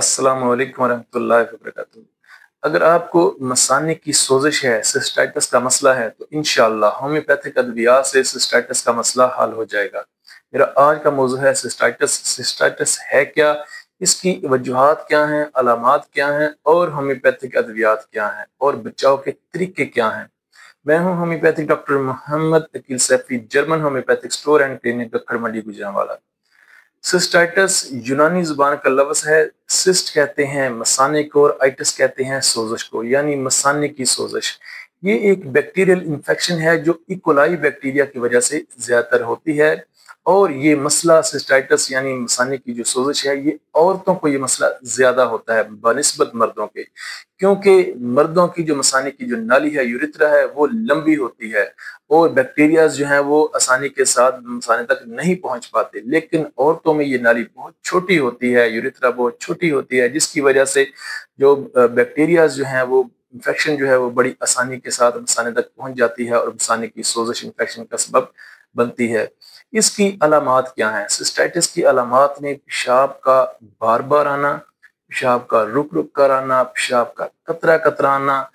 अस्सलाम वालेकुम वरहमतुल्लाहि वबरकातुहू। अगर आपको मसाने की सोजिश है, सिस्टाइटिस का मसला है, तो इंशाअल्लाह होम्योपैथिक अद्वियात से सिस्टाइटिस का मसला हल हो जाएगा। मेरा आज का मौजू है सिस्टाइटिस। सिस्टाइटिस है क्या, इसकी वजूहात क्या हैं, अलामात क्या हैं और होम्योपैथिक अद्वियात क्या हैं और बचाव के तरीके क्या हैं। मैं हूं homoeopathic doctor Mohammad Aqeel Saifi, German homeopathic store and clinic Gakhar Mandi Gujranwala. Cystitis Unani जुबान का लफ्ज है। सिस्ट कहते हैं मसाने को और आइटिस कहते हैं सोजिश को, यानी मसाने की सोजिश। ये एक बैक्टीरियल इन्फेक्शन है जो इकोलाई बैक्टीरिया की वजह से ज्यादातर होती है। और ये मसला सिस्टाइटिस यानी मसाने की जो सोजिश है, ये औरतों को ये मसला ज्यादा होता है बनिस्बत मर्दों के, क्योंकि मर्दों की जो मसाने की जो नाली है, यूरिथ्रा है, वो लंबी होती है और बैक्टीरिया जो है वो आसानी के साथ मसाने तक नहीं पहुंच पाते। लेकिन औरतों में ये नाली बहुत छोटी होती है, यूरिथ्रा बहुत छोटी होती है, जिसकी वजह से जो बैक्टीरिया जो है वो इन्फेक्शन जो है वो बड़ी आसानी के साथ मसाने तक पहुंच जाती है और मसाने की सोजिश इन्फेक्शन का सबब बनती है। इसकी अलामात क्या हैं? सिस्टाइटिस की अलामात में पेशाब का बार बार आना, पेशाब का रुक रुक कर आना, पेशाब का कतरा कतरा आना,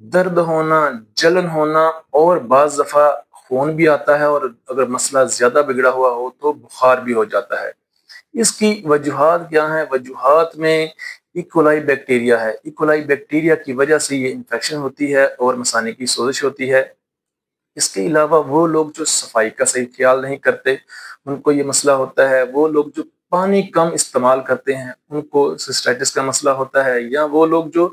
दर्द होना, जलन होना और बाज दफा खून भी आता है, और अगर मसला ज्यादा बिगड़ा हुआ हो तो बुखार भी हो जाता है। इसकी वजूहात क्या है? वजूहात में इकोलाई बैक्टीरिया है। इकोलाई बैक्टीरिया की वजह से ये इन्फेक्शन होती है और मसाने की सोजिश होती है। इसके अलावा वो लोग जो सफाई का सही ख्याल नहीं करते, उनको ये मसला होता है। वो लोग जो पानी कम इस्तेमाल करते हैं, उनको सिस्टाइटिस का मसला होता है। या वो लोग जो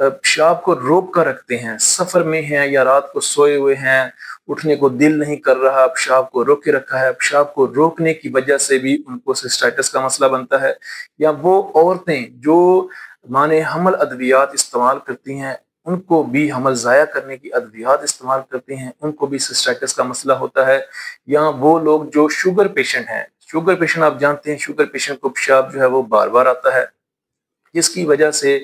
पेशाब को रोक कर रखते हैं, सफर में हैं या रात को सोए हुए हैं, उठने को दिल नहीं कर रहा, पेशाब को रोके रखा है, पेशाब को रोकने की वजह से भी उनको सिस्टाइटिस का मसला बनता है। या वो औरतें जो माने हमल अद्वियात इस्तेमाल करती हैं, उनको भी हमल ज़ाया करने की अद्वियात इस्तेमाल करते हैं, उनको भी सिस्टाइटिस का मसला होता है। या वो लोग जो शुगर पेशेंट हैं, शुगर पेशेंट आप जानते हैं, शुगर पेशेंट को पेशाब जो है वो बार बार आता है, जिसकी वजह से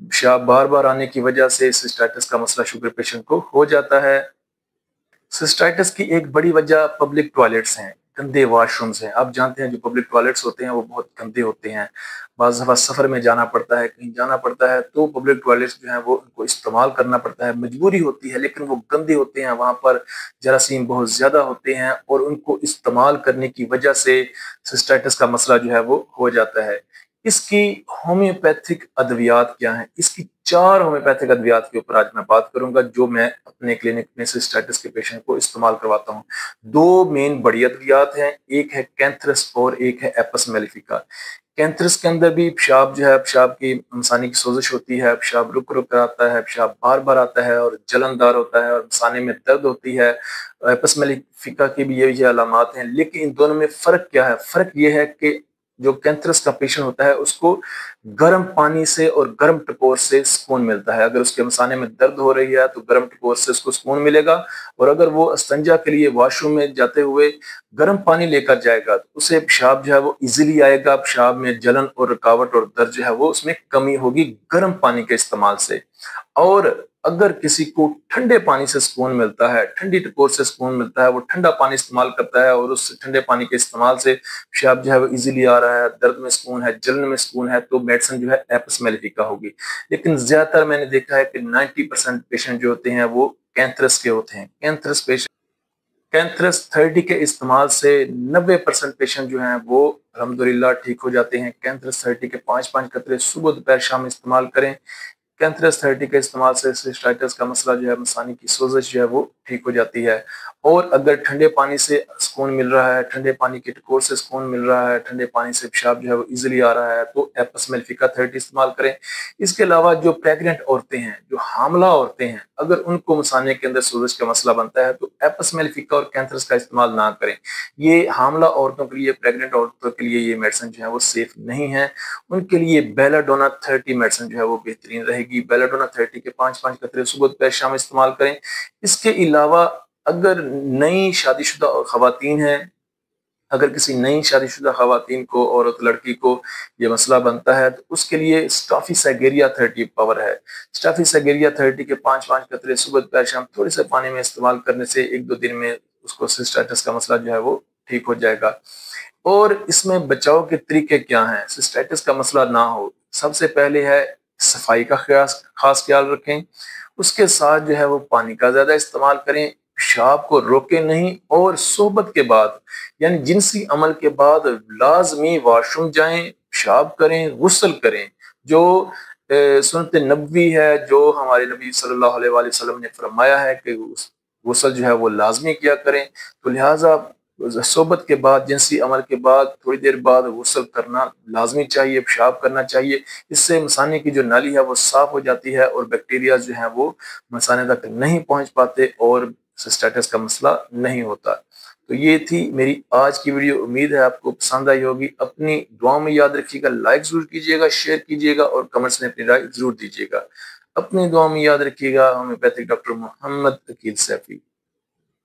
पेशाब बार बार आने की वजह से सिस्टाइटिस का मसला शुगर पेशेंट को हो जाता है। सिस्टाइटिस की एक बड़ी वजह पब्लिक टॉयलेट्स हैं, गंदे वॉशरूम्स हैं। आप जानते हैं जो पब्लिक टॉयलेट्स होते हैं वो बहुत गंदे होते हैं। बाज़ दफ़ा सफ़र में जाना पड़ता है, कहीं जाना पड़ता है, तो पब्लिक टॉयलेट्स जो हैं वो उनको इस्तेमाल करना पड़ता है, मजबूरी होती है, लेकिन वो गंदे होते हैं, वहाँ पर जरासीम बहुत ज़्यादा होते हैं और उनको इस्तेमाल करने की वजह से सिस्टाइटिस का मसला जो है वो हो जाता है। इसकी होम्योपैथिक अद्वियात क्या हैं? इसकी 4 होम्योपैथिक अद्वियात के ऊपर आज मैं बात करूंगा, जो मैं अपने क्लिनिक में सिस्टाइटिस के पेशेंट को इस्तेमाल करवाता हूँ। 2 मेन बड़ी अद्वियात हैं, एक है कैंथरस और एक है एपस मेलिफिका। कैंथरस के अंदर भी पेशाब जो है, पेशाब की मसाने की सोजिश होती है, पेशाब रुक रुक कर आता है, पेशाब बार बार आता है और जलनदार होता है और मसाने में दर्द होती है। एपस मेलिफिका की भी यही अलामात हैं, लेकिन इन दोनों में फर्क क्या है? फर्क ये है कि जो कैंथरस का पेशेंट होता है उसको गर्म पानी से और गर्म टकोर से सुकून मिलता है। अगर उसके मसाने में दर्द हो रही है तो गर्म टकोर से उसको सुकून मिलेगा, और अगर वो अस्तंजा के लिए वॉशरूम में जाते हुए गर्म पानी लेकर जाएगा तो उसे पेशाब जो है वो इजीली आएगा। पेशाब में जलन और रुकावट और दर्द जो है वो उसमें कमी होगी गर्म पानी के इस्तेमाल से। और अगर किसी को ठंडे पानी से सुकून मिलता है, ठंडी टकोर से सुकून मिलता है, वो ठंडा पानी इस्तेमाल करता है और उस ठंडे पानी के इस्तेमाल से पेशाब जो है वो इजीली आ रहा है, दर्द में सुकून है, जलन में सुकून है, तो मेडिसिन जो है एपस मेलिफिका होगी। लेकिन ज्यादातर मैंने देखा है कि 90% पेशेंट जो होते हैं वो कैंथरस के होते हैं। कैंथरस पेशेंट कैंथरस 30 के इस्तेमाल से 90% पेशेंट जो हैं वो अल्हम्दुलिल्लाह ठीक हो जाते हैं। कैंथरस 30 के 5-5 कतरे सुबह दोपहर शाम इस्तेमाल करें। कैंथरस 30 के इस्तेमाल से सिस्टाइटिस का मसला जो है, मसाने की सोजिश जो है वो ठीक हो जाती है। और अगर ठंडे पानी से सुकून मिल रहा है, ठंडे पानी के टकोर से सुकून मिल रहा है, ठंडे पानी से पेशाब जो है वो इजीली आ रहा है, तो एपस मेलिफिका 30 इस्तेमाल करें। इसके अलावा जो प्रेग्नेंट औरतें हैं, जो हामला औरतें हैं, अगर उनको मसाने के अंदर सोजिश का मसला बनता है तो एपस मेलिफिका और कैंथरस का इस्तेमाल ना करें। ये हामला औरतों के लिए, प्रेग्नेंट औरतों के लिए ये मेडिसिन जो है वो सेफ नहीं है। उनके लिए बेलाडोना 30 मेडिसिन जो है वो बेहतरीन रहेगी। बेलाडोना 30 के 5-5 कतरे सुबह दोपहर शाम इस्तेमाल करें। इसके अलावा अगर नई शादीशुदा खवातीन हैं, अगर किसी नई शादीशुदा खवातीन को, औरत लड़की को ये मसला बनता है, तो उसके लिए स्टाफी सैगेरिया 30 पावर है। स्टाफी सैगेरिया 30 के 5-5 कतरे सुबह दोपहर शाम थोड़े से पानी में इस्तेमाल करने से 1-2 दिन में उसको सिस्टाइटिस का मसला जो है वो ठीक हो जाएगा। और इसमें बचाव के तरीके क्या हैं? सिस्टाइटिस का मसला ना हो, सबसे پہلے ہے صفائی کا خاص خیال رکھیں، اس کے ساتھ جو ہے وہ پانی کا زیادہ استعمال کریں، پیشاب کو روکیں نہیں، اور صحبت کے بعد یعنی جنسی عمل کے بعد لازمی واش روم جائیں، پیشاب کریں، غسل کریں، جو سنت نبوی ہے، جو ہمارے نبی صلی اللہ علیہ وآلہ وسلم نے فرمایا ہے کہ غسل جو ہے وہ لازمی کیا کریں۔ تو لہٰذا صحبت کے بعد، جنسی عمل کے بعد تھوڑی دیر بعد غسل کرنا لازمی چاہیے، پیشاب کرنا چاہیے۔ اس سے مثانے کی جو نالی ہے وہ صاف ہو جاتی ہے اور بیکٹیریا جو ہیں وہ مثانے تک نہیں پہنچ پاتے اور سسٹائٹس کا مسئلہ نہیں ہوتا۔ تو یہ تھی میری آج کی ویڈیو، امید ہے آپ کو پسند آئی ہوگی۔ اپنی دعاؤں میں یاد رکھیے گا، لائک ضرور کیجیے گا، شیئر کیجیے گا اور کمنٹس میں اپنی رائے ضرور دیجیے گا۔ اپنی دعاؤں میں یاد رکھیے گا۔ ہومیوپیتھک ڈاکٹر محمد عقیل سیفی۔